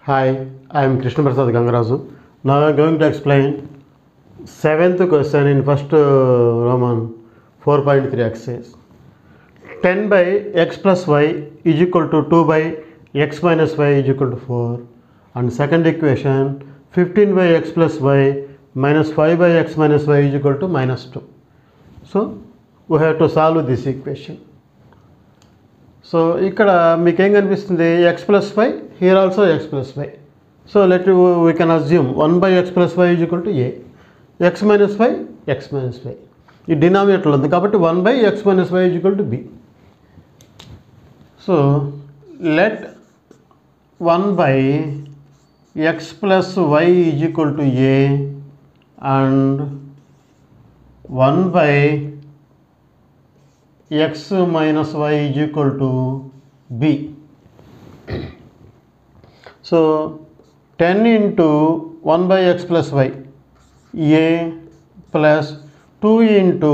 Hi, I am Krishna Prasad Gangaraju. Now I am going to explain 7th question in first Roman 4.3 exercise. 10 by x plus y is equal to 2 by x minus y is equal to 4. And second equation 15 by x plus y minus 5 by x minus y is equal to minus 2. So we have to solve this equation. So ఇక్కడ మీకు ఏం కనిపిస్తుంది x plus y here also x plus y so we can assume 1 by x plus y is equal to a x minus y x minus y ఈ డినామినేటర్లో ఉంది కాబట్టి 1 by x minus y is equal to b. So let 1 by x plus y is equal to a and 1 by x minus y is equal to b. So 10 into 1 by x plus y a plus 2 into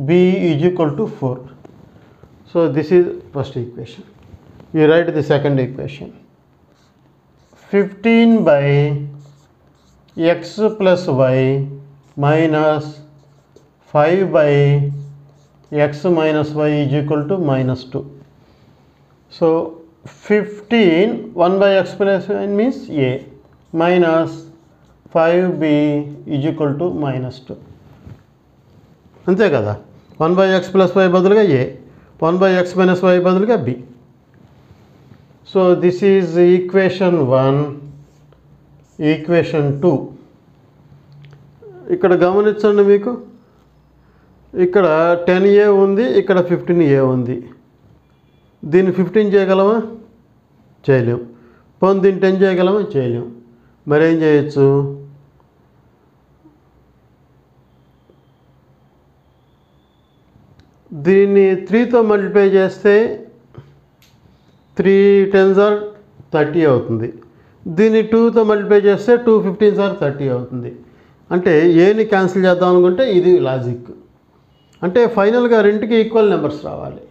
b is equal to 4. So this is first equation. We write the second equation. 15 by x plus y minus 5 by x minus y is equal to minus 2. So 15 1 by x plus y means a minus 5b is equal to minus 2. అంతే కదా 1 by x plus y బదులుగా a 1 by x minus y బదులుగా b. So this is equation 1. Equation 2 ఇక్కడ గమనించండి, మీకు ఇక్కడ 10a ఉంది, ఇక్కడ 15a ఉంది. దీన్ని 15 చేయగలమా? చేయలేం. పోనీ దీన్ని 10 చేయగలమా? చేయలేం. మరి ఏం చేయొచ్చు? దీన్ని 3తో మల్టిప్లై చేస్తే 3 10s are 30 అవుతుంది. దీన్ని 2తో మల్టిప్లై చేస్తే 2 15s are 30 అవుతుంది. అంటే ఏని క్యాన్సిల్ చేద్దాం అనుకుంటే ఇది లాజిక్. అంటే ఫైనల్గా రెండుకి ఈక్వల్ నెంబర్స్ రావాలి.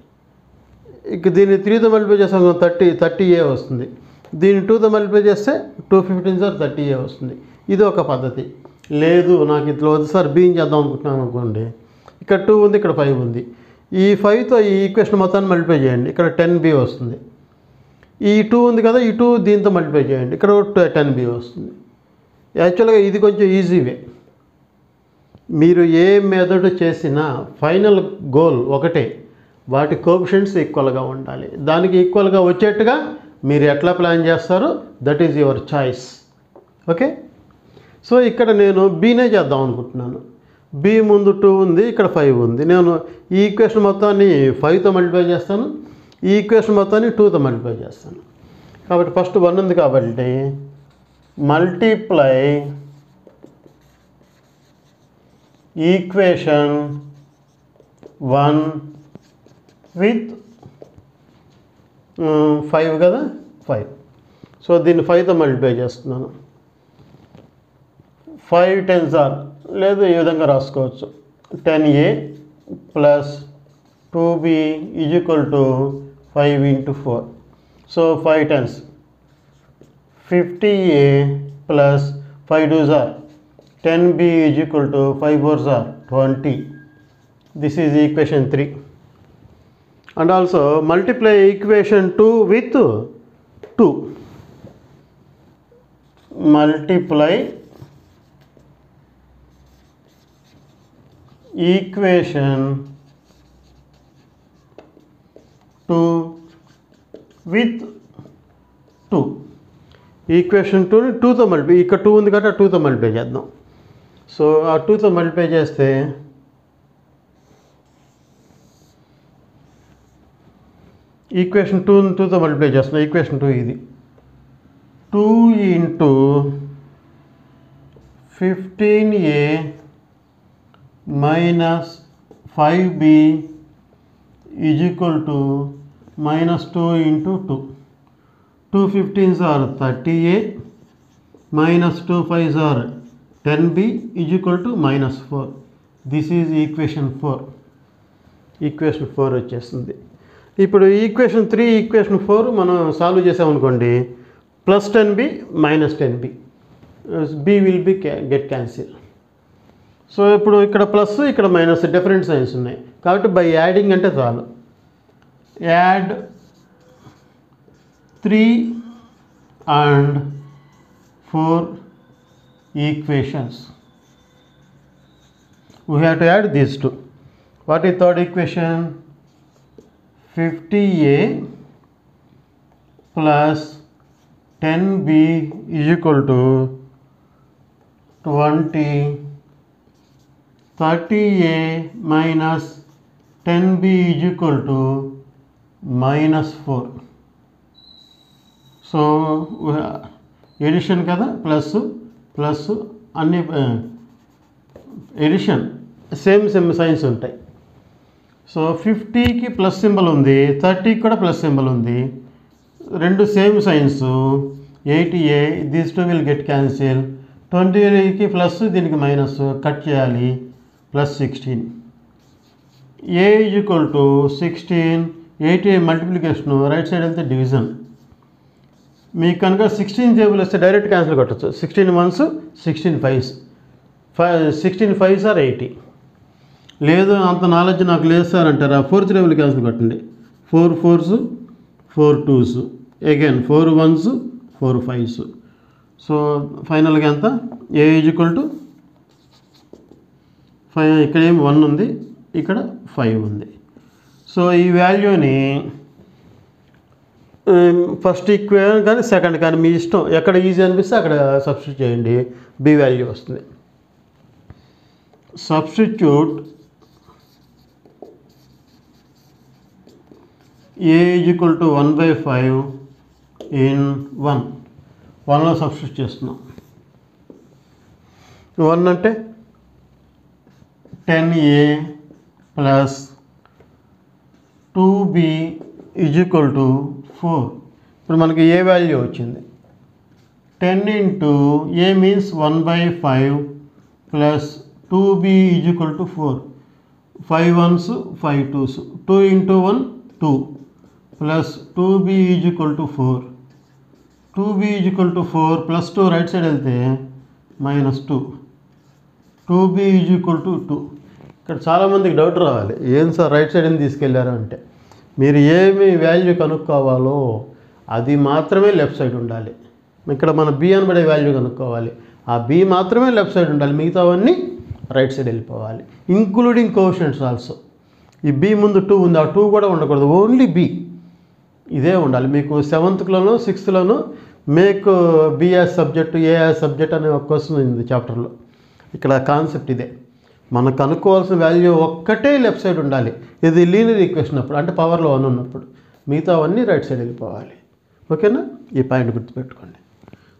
ఇక దీన్ని 3తో మల్టిప్లై చేస్తాం 30a వస్తుంది. దీన్ని 2తో మల్టిప్లై చేస్తే 2 15s are 30a వస్తుంది. ఇది ఒక పద్ధతి. లేదు నాకు ఇట్లా వద్దు సార్ బీని చేద్దాం అనుకుంటున్నాను అనుకోండి, ఇక్కడ 2 ఉంది, ఇక్కడ 5 ఉంది. ఈ 5తో ఈ ఈక్వేషన్ మొత్తాన్ని మల్టిప్లై చేయండి, ఇక్కడ 10b వస్తుంది. ఈ 2 ఉంది కదా, ఈ 2 దీంతో మల్టిప్లై చేయండి, ఇక్కడ 10b వస్తుంది. యాక్చువల్గా ఇది కొంచెం ఈజీ వే. మీరు ఏ మెథడ్ చేసినా ఫైనల్ గోల్ ఒకటే, వాటి కోఎఫిషియెంట్స్ ఈక్వల్గా ఉండాలి. దానికి ఈక్వల్గా వచ్చేట్టుగా మీరు ఎట్లా ప్లాన్ చేస్తారో that is your choice. Okay, so ఇక్కడ నేను బీనే చేద్దాం అనుకుంటున్నాను. బి ముందు 2 ఉంది, ఇక్కడ 5 ఉంది. నేను ఈ ఈక్వేషన్ మొత్తాన్ని 5తో మల్టిప్లై చేస్తాను, ఈ ఈక్వేషన్ మొత్తాన్ని 2తో మల్టిప్లై చేస్తాను. కాబట్టి ఫస్ట్ 1 ఉంది కాబట్టి మల్టిప్లై ఈక్వేషన్ 1 విత్ 5 కదా, 5. సో దీన్ని 5తో మల్టిప్లై చేస్తున్నాను. 5 10s are, లేదు ఈ విధంగా రాసుకోవచ్చు, 10a plus 2b is equal to 5 into 4. So 5 10s 50a plus 5 2s are 10b is equal to 5 4s are 20. This is equation 3. And also multiply equation 2 with 2. Multiply equation 2 with 2. Equation 2ని 2తో multiply, ఇక్కడ 2 ఉంది కాబట్టి 2తో multiply చేద్దాం. So ఆ 2తో multiply చేస్తే ఈక్వేషన్ 2తో మల్టిప్లై చేస్తున్నాం. ఈక్వేషన్ 2 ఇది 2 into 15a minus 5b is equal to minus 2 into 2. 2 15s are 30a minus 2 5s are 10b is equal to minus 4. This is equation 4. Equation 4 వచ్చేస్తుంది. ఇప్పుడు ఈక్వేషన్ 3 ఈక్వేషన్ 4 మనం solve చేసామనుకోండి, plus 10b minus 10b, b will be get cancel. So ఇప్పుడు ఇక్కడ plus ఇక్కడ minus different science ఉన్నాయి కాబట్టి by adding అంటే చాలు. Add 3 and 4 equations. We have to add these two. What is third equation? 50a plus 10b is equal to 20. 30a minus 10b is equal to minus 4. So addition కదా, plus plus అన్ని addition same signs ఉంటాయి. So 50కి plus symbol ఉంది, 30కి కూడా plus symbol ఉంది, రెండు same signs. 80a these two will get cancel. 20కి ప్లస్ దీనికి మైనస్ కట్ చేయాలి, plus 16. a is equal to 16. 80a multiplication right side వెళ్తే డివిజన్. మీకు కనుక 16 టేబుల్ వస్తే డైరెక్ట్ క్యాన్సిల్ కొట్టచ్చు. 16 1s 16 5s 16 5s ఆర్ 80. లేదు అంత నాలెడ్జ్ నాకు లేదు సార్ అంటారా, 4th టేబుల్ క్యాన్సిల్ కొట్టండి. 4 4s 4 2s again 4 1s 4 5s. So ఫైనల్గా ఎంత? a is equal to 5. ఇక్కడ ఏం 1 ఉంది, ఇక్కడ 5 ఉంది. సో ఈ వాల్యూని ఫస్ట్ ఈక్వేషన్ కానీ సెకండ్ కానీ మీ ఇష్టం, ఎక్కడ ఈజీ అనిపిస్తే అక్కడ సబ్స్టిట్యూట్ చేయండి, బి వాల్యూ వస్తుంది. Substitute a is equal to 1/5 in 1. 1లో సబ్స్టిట్యూట్ చేస్తున్నాం. 1 అంటే 10a plus 2b is equal to 4. ఇప్పుడు మనకి ఏ వాల్యూ వచ్చింది? 10 into A means 1/5 plus 2b is equal to 4. 5 1s 5 2s 2 into 1 2 plus 2b is equal to 4. 2b is equal to 4 plus 2 right side వెళ్తే minus 2. 2b is equal to 2. ఇక్కడ చాలామందికి doubt రావాలి, ఏం sir right side అని తీసుకెళ్లారు అంటే, మీరు ఏమి వాల్యూ కనుక్కోవాలో అది మాత్రమే లెఫ్ట్ సైడ్ ఉండాలి. ఇక్కడ మన బి అనబడే వాల్యూ కనుక్కోవాలి, ఆ బి మాత్రమే లెఫ్ట్ సైడ్ ఉండాలి, మిగతావన్నీ రైట్ సైడ్ వెళ్ళిపోవాలి, ఇంక్లూడింగ్ కోషెంట్స్ ఆల్సో. ఈ బి ముందు 2 ఉంది, ఆ 2 కూడా ఉండకూడదు, ఓన్లీ బి ఇదే ఉండాలి. మీకు 7thలోనో 6thలోనో make B as subject A as subject అనే ఒక క్వశ్చన్ ఉంది చాప్టర్లో. ఇక్కడ కాన్సెప్ట్ ఇదే, మనకు కనుక్కోవాల్సిన వాల్యూ ఒక్కటే లెఫ్ట్ సైడ్ ఉండాలి. ఇది లీనియర్ ఈక్వేషన్ అప్పుడు, అంటే పవర్లో 1 ఉన్నప్పుడు, మిగతావన్నీ రైట్ సైడ్ వెళ్ళిపోవాలి. ఓకేనా, ఈ పాయింట్ గుర్తుపెట్టుకోండి.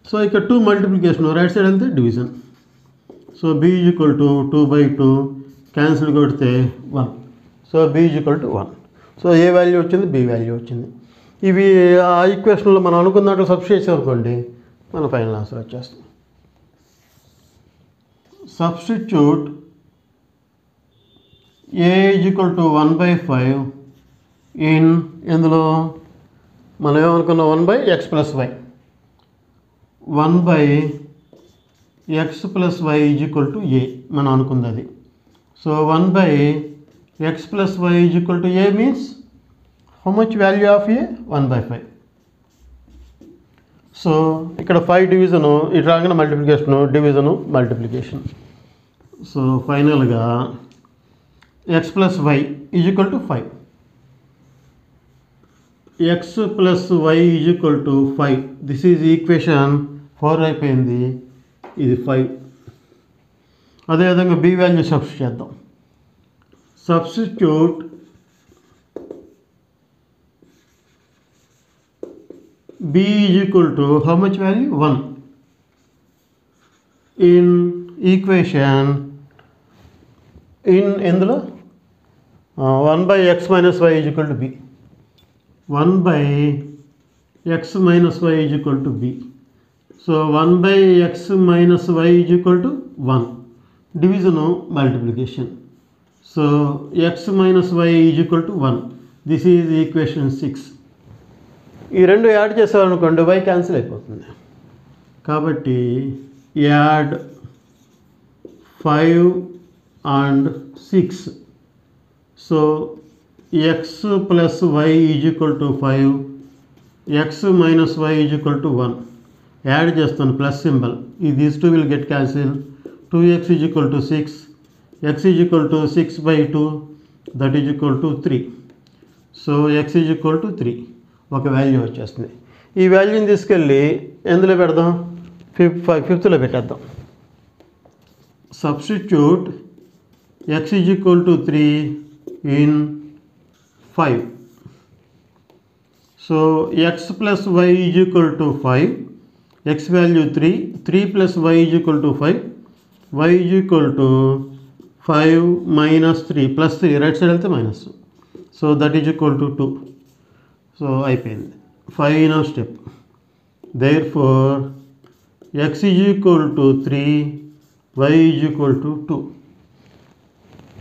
సో ఇక్కడ 2 మల్టిప్లికేషన్ రైట్ సైడ్ వెళ్తే division. So b is equal to 2/2 cancel కొడితే 1. So b is equal to 1. So A value వచ్చింది? b వాల్యూ వచ్చింది. ఇవి ఆ ఈక్వేషన్లో మనం అనుకున్నట్టు సబ్స్టిట్యూట్ చేసాం అనుకోండి, మన ఫైనల్ ఆన్సర్ వచ్చేస్తుంది. Substitute a is equal to 1/5 in, ఇందులో మనం ఏమనుకున్నాం? 1/x plus y. 1/x plus y is equal to a మనం అనుకుంది అది. So 1/x plus y is equal to a means how much value of a? 1/5. So ఇక్కడ 5 division, ఇటు రాగానే multiplication, division, multiplication. So ఫైనల్గా x plus y is equal to 5. x plus y is equal to 5. This is equation 4 అయిపోయింది, ఇది 5. అదేవిధంగా b value substitute చేద్దాం. Substitute b is equal to how much value? 1 in equation, in ఎందులో 1/x minus y is equal to b. 1/x minus y is equal to b. So 1/x minus y is equal to 1. Division, multiplication. So x minus y is equal to 1. This is equation 6. ఈ రెండు add చేసామనుకోండి y cancel అయిపోతుంది. కాబట్టి add 5 and 6. So x plus y is equal to 5, x minus y is equal to 1. Add చేస్తాను plus symbol. These two will get cancel. 2x is equal to 6, x is equal to 6/2, that is equal to 3. So x is equal to 3 ఒక value వచ్చేస్తుంది. ఈ వాల్యూని తీసుకెళ్ళి ఎందులో పెడదాం? ఫిఫ్త్లో పెట్టేద్దాం. Substitute x is equal to 3 in 5. So x plus y is equal to 5, x value 3, 3 plus y is equal to 5, y is equal to 5 minus 3 plus 3 right side వెళ్తే minus. So that is equal to 2. So అయిపోయింది final step. Therefore x is equal to 3, y is equal to 2.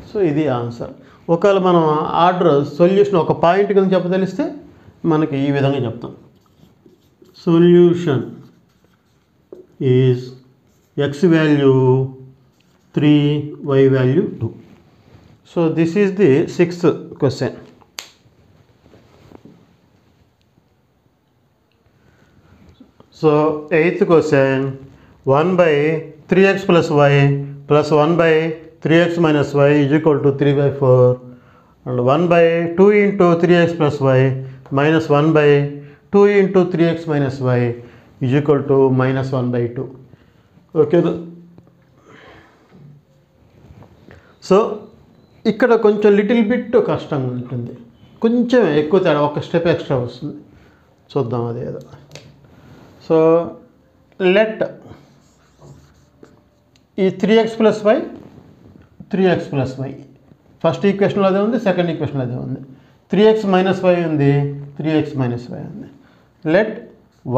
So ఇది answer. ఒకవేళ మనం order solution ఒక point కింద చెప్పదలిస్తే మనకి ఈ విధంగా చెప్తాం. Solution is x value 3, y value 2. So this is the 6th question. So 8th question 1/3x plus y plus 1/3x minus y is equal to 3/4 and 1/2 into 3x plus y minus 1/2 into 3x minus y is equal to minus 1/2. Okay. So ఇక్కడ కొంచెం little bit కష్టంగా ఉంటుంది, కొంచెం ఎక్కువ తేడా, ఒక step extra వస్తుంది. చూద్దాం అదేదో. సో లెట్ ఈ 3x plus y 3x plus y first ఈక్వేషన్లో అదే ఉంది, సెకండ్ ఈక్వేషన్లో అదే ఉంది. 3x minus y ఉంది, 3x minus y ఉంది. Let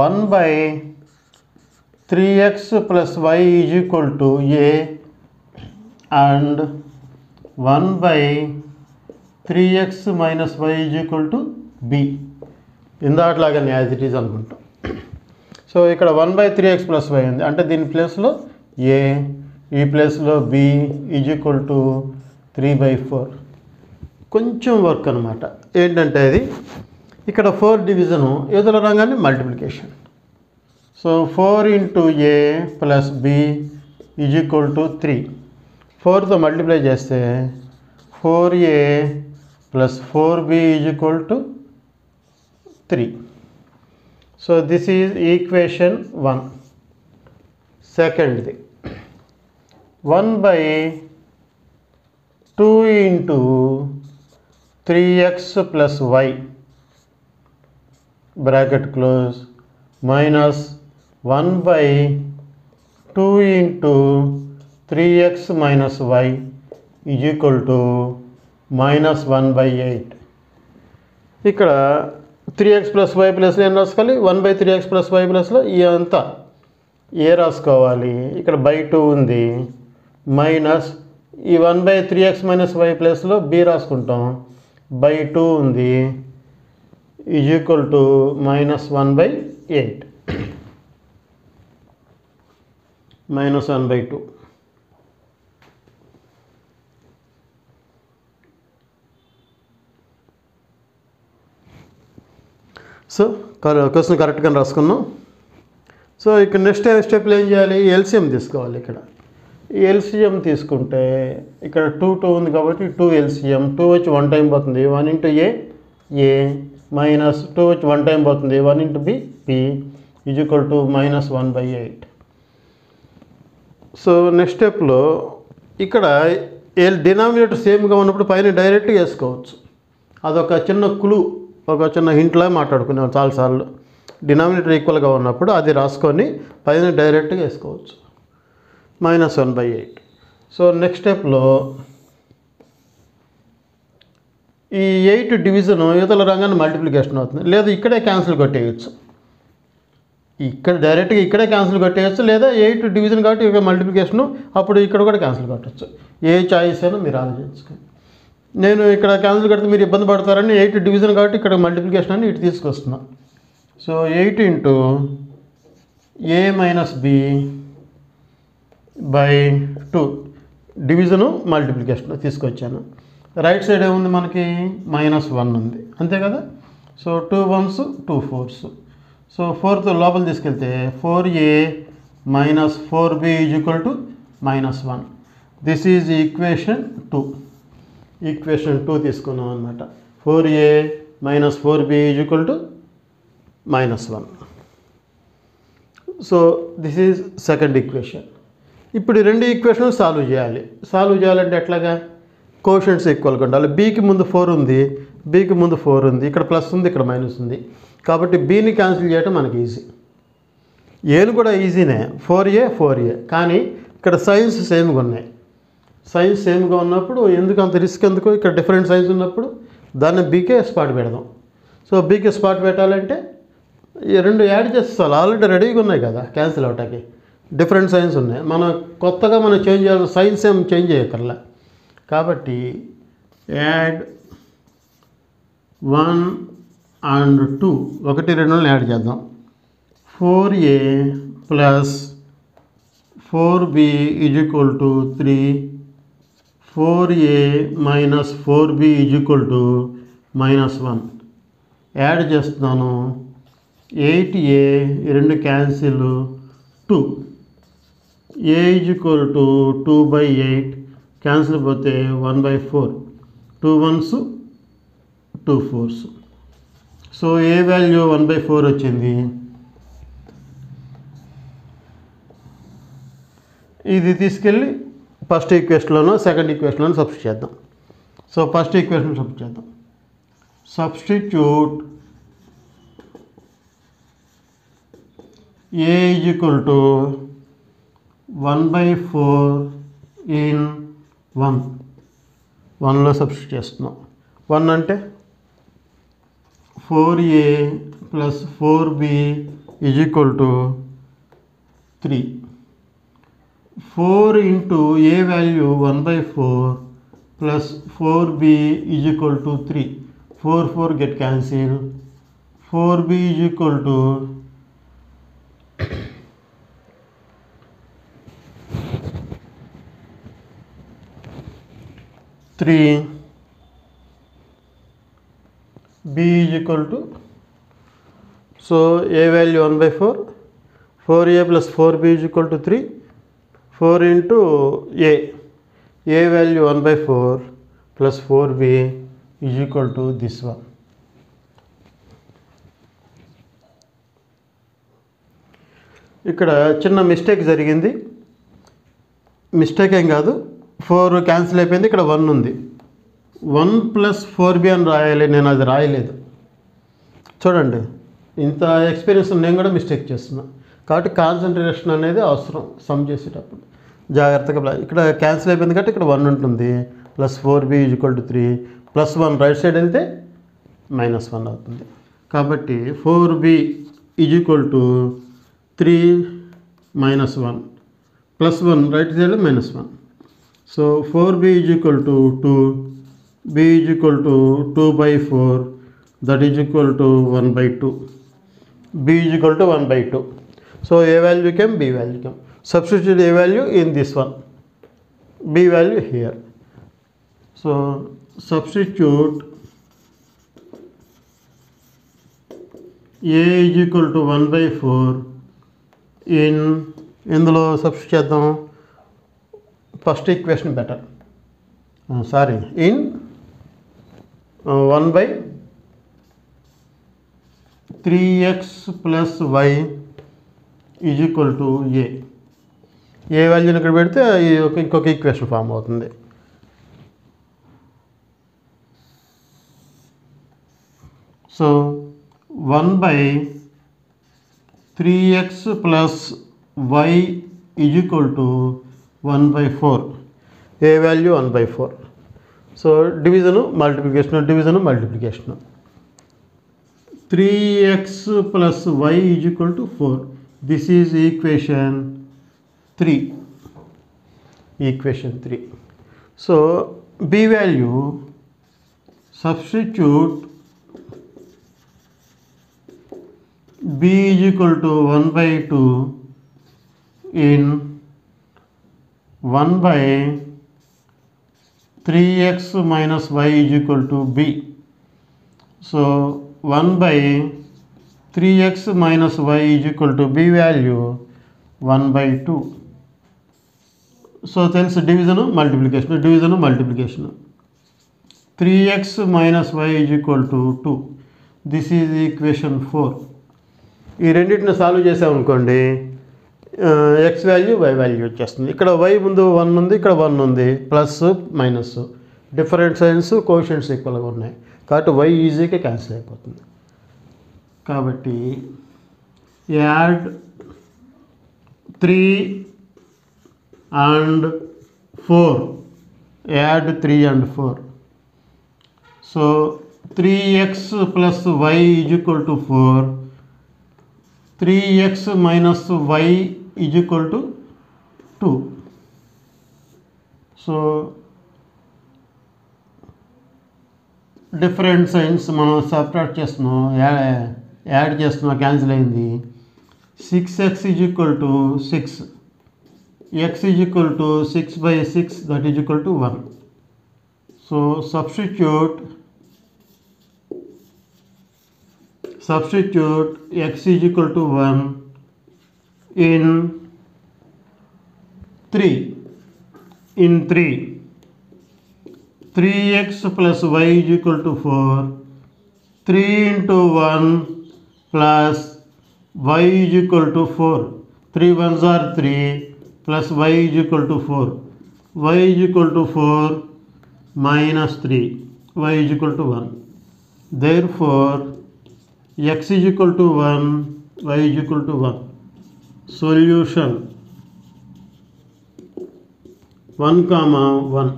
1/3x plus y is equal to a and 1/3x minus y is equal to b. ఇందాట్లాగానే as it is అనుకుంటాం. So ఇక్కడ 1/3x plus y ఉంది, అంటే దీని ప్లేస్లో a, ఈ ప్లేస్లో b ఈజ్ ఈక్వల్ టు 3/4. కొంచెం వర్క్ అనమాట. ఏంటంటే అది ఇక్కడ 4 డివిజను ఎదురు రంగాన్ని multiplication. So 4 into a plus b is equal to 3. 4తో మల్టిప్లై చేస్తే 4a plus 4b is equal to 3. So this is equation 1. సెకండ్ది 1/2 into 3x plus y bracket close minus 1/2 into 3x minus y is equal to minus 1/8. ఇక్కడ 3x plus y ప్లస్లో ఏం రాసుకోవాలి? 1/3x plus y ప్లస్లో ఈ అంతా ఏ రాసుకోవాలి? ఇక్కడ /2 ఉంది, మైనస్ ఈ 1/3x minus y ప్లస్లో b రాసుకుంటాం, /2 ఉంది, is equal to minus 1/8 minus 1/2. So question కరెక్ట్గా రాసుకున్నాం. సో ఇక్కడ నెక్స్ట్ స్టెప్లో ఏం చేయాలి? ఎల్సిఎం తీసుకోవాలి. ఇక్కడ ఎల్సిఎం తీసుకుంటే ఇక్కడ 2 ఉంది కాబట్టి 2 ఎల్సిఎం. 2 వచ్చి 1 టైం పోతుంది, 1 into a మైనస్ 2 వచ్చి 1 టైం పోతుంది, 1 into b is equal to minus 1/8. So next స్టెప్లో ఇక్కడ డినామినేటర్ సేమ్గా ఉన్నప్పుడు పైన డైరెక్ట్గా వేసుకోవచ్చు. అదొక చిన్న క్లూ, ఒక చిన్న హింట్లా మాట్లాడుకున్నాం చాలాసార్లు. డినామినేటర్ ఈక్వల్గా ఉన్నప్పుడు అది రాసుకొని పైన డైరెక్ట్గా వేసుకోవచ్చు, minus 1/8. సో నెక్స్ట్ స్టెప్లో ఈ 8 డివిజన్ యువతల రంగాన్ని మల్టిప్లికేషన్ అవుతుంది. లేదా ఇక్కడే క్యాన్సిల్ కొట్టేయచ్చు, ఇక్కడ డైరెక్ట్గా ఇక్కడే క్యాన్సిల్ కొట్టేయచ్చు, లేదా 8 డివిజన్ కాబట్టి ఇక్కడ మల్టిప్లికేషను, అప్పుడు ఇక్కడ కూడా క్యాన్సిల్ కొట్టచ్చు. ఏ చాయిస్ అయినా మీరు ఆలోచించుకోండి. నేను ఇక్కడ క్యాన్సిల్ కడితే మీరు ఇబ్బంది పడతారని 8 డివిజన్ కాబట్టి ఇక్కడ మల్టిప్లికేషన్ అని ఇటు తీసుకొస్తున్నాను. So 8 into a minus b by 2 division multiplication తీసుకొచ్చాను. రైట్ సైడ్ ఏముంది మనకి -1 ఉంది అంతే కదా. So 2 1s 2 4s. సో 4తో లోపల తీసుకెళ్తే 4a minus 4b is equal to -1. This is equation 2. Equation 2 తీసుకున్నాం అనమాట. 4a minus 4b is equal to -1. So this is second equation. ఇప్పుడు ఈ రెండు ఈక్వేషన్ సాల్వ్ చేయాలి. సాల్వ్ చేయాలంటే ఎట్లాగా, కోషెంట్స్ ఈక్వల్గా ఉండాలి. బీకి ముందు 4 ఉంది, బీకి ముందు 4 ఉంది, ఇక్కడ ప్లస్ ఉంది, ఇక్కడ మైనస్ ఉంది. కాబట్టి బీని క్యాన్సిల్ చేయడం మనకి ఈజీ. ఏను కూడా ఈజీనే, 4a. కానీ ఇక్కడ సైన్స్ సేమ్గా ఉన్నాయి. సైన్స్ సేమ్గా ఉన్నప్పుడు ఎందుకు అంత రిస్క్ ఎందుకు, ఇక్కడ డిఫరెంట్ సైన్స్ ఉన్నప్పుడు దాన్ని బీకే స్పాట్ పెడదాం. సో బీకే స్పాట్ పెట్టాలంటే ఈ రెండు యాడ్ చేస్తాం, ఆల్రెడీ రెడీగా ఉన్నాయి కదా క్యాన్సిల్ అవటానికి. డిఫరెంట్ సైన్స్ ఉన్నాయి, మనం కొత్తగా మనం చేంజ్ చేయాల్సిన సైన్స్ ఏం చేంజ్ చేయక్కర్లే. కాబట్టి యాడ్ 1 and 2 1 2 యాడ్ చేద్దాం. 4a plus 4b is equal to 3, 4a minus 4b is equal to -1. Add చేస్తున్నాను. 8a ఈ రెండు cancel, 2 a is equal to 2/8 cancel పోతే 1/4, 2 1s 2 4s. సో ఏ వాల్యూ 1/4 వచ్చింది. ఇది తీసుకెళ్ళి ఫస్ట్ ఈక్వేషన్లోనో సెకండ్ ఈక్వేషన్లోనో సబ్స్టిట్యూట్ చేద్దాం. సో ఫస్ట్ ఈక్వేషన్ సబ్స్టిట్యూట్ చేద్దాం. Substitute a is equal to 1/4 in 1. 1లో సబ్స్టిట్యూట్ చేస్తున్నాం. 1 అంటే 4a plus 4b is equal to 3. 4 into a value 1/4 plus 4b is equal to 3. 4 4 get cancel. 4b is equal to 3. b is equal to, so a value 1/4, 4a plus 4b is equal to 3, 4 into a value 1/4 plus 4b is equal to this one. ఇక్కడ చిన్న mistake జరిగింది. Mistake ఏం కాదు, 4 cancel అయిపోయింది, ఇక్కడ 1 ఉంది. 1 plus 4b అని రాయాలి, నేను అది రాయలేదు. చూడండి, ఇంత ఎక్స్పీరియన్స్ నేను కూడా మిస్టేక్ చేస్తున్నా. కాబట్టి కాన్సన్ట్రేషన్ అనేది అవసరం సమ్ చేసేటప్పుడు, జాగ్రత్తగా. ఇక్కడ క్యాన్సిల్ అయిపోయింది కాబట్టి ఇక్కడ 1 ఉంటుంది, plus 4b is equal to 3, plus 1 right side వెళ్తే -1 అవుతుంది. కాబట్టి 4b is equal to 3 -1 plus 1 right side -1. So 4b is equal to 2, b is equal to 2/4, that is equal to 1/2. b is equal to 1/2. So a value came, b value came. Substitute a value in this one, b value here. So substitute a is equal to 1/4 in, ఇందులో substitute చేద్దాం. First equation better, sorry, in 1/3x plus y is equal to A వాల్యూని ఇక్కడ పెడితే ఇంకొక equation form అవుతుంది. So 1/3x plus y is equal to 1/4, A value 1/4. So division multiplication. 3x plus y is equal to 4. This is equation 3. So b value, substitute b is equal to 1 by 2 in 1 by 3x minus y is equal to b. So 1 by 3x minus y is equal to b value 1 by 2. So తెలుసు division multiplication 3x minus y is equal to 2. This is equation 4. ఈ రెండింటిని solve చేసామనుకోండి X value y value వచ్చేస్తుంది. ఇక్కడ y ముందు 1 ఉంది, ఇక్కడ 1 ఉంది, ప్లస్ మైనస్ డిఫరెంట్ సైన్స్ కోషెంట్స్ ఈక్వల్గా ఉన్నాయి కాబట్టి y ఈజీగా క్యాన్సిల్ అయిపోతుంది. కాబట్టి add 3 and 4, add 3 and 4. So 3x plus y is equal to 4, 3x minus y is equal to 2. So different science మనం సబ్ట్రాక్ట్ చేస్తున్నాం, యాడ్ చేస్తున్నాం, క్యాన్సిల్ అయింది. 6x is equal to 6, x is equal to 6 by 6, that is equal to 1. So substitute x is equal to 1 in 3. 3x plus y is equal to 4, 3 into 1 plus y is equal to 4, 3 ones are 3 plus y is equal to 4, y is equal to 4 minus 3, y is equal to 1. Therefore x is equal to 1, y is equal to 1. Solution 1, 1.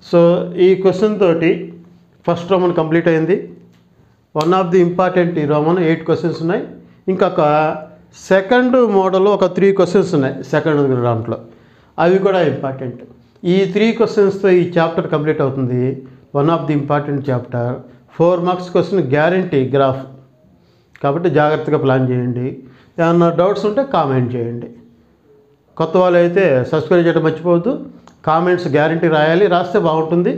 So ఈ question తోటి first Roman complete అయింది. One of the important ఈ Roman 8 questions ఉన్నాయి. ఇంకొక second model ఒక 3 questions ఉన్నాయి second దాంట్లో, అవి కూడా ఇంపార్టెంట్. ఈ 3 క్వశ్చన్స్తో ఈ చాప్టర్ కంప్లీట్ అవుతుంది. One of the important chapter. 4 marks question guarantee graph కాబట్టి జాగ్రత్తగా ప్లాన్ చేయండి. ఏమన్నా డౌట్స్ ఉంటే కామెంట్ చేయండి. కొత్త వాళ్ళు అయితే సబ్స్క్రైబ్ చేయడం మర్చిపోవద్దు. కామెంట్స్ గ్యారంటీ రాయాలి, రాస్తే బాగుంటుంది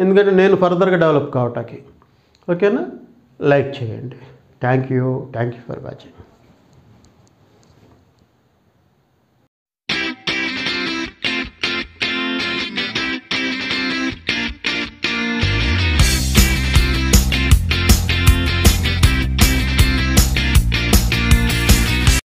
ఎందుకంటే నేను ఫర్దర్గా డెవలప్ కావటానికి. ఓకేనా? లైక్ చేయండి. Thank you for watching.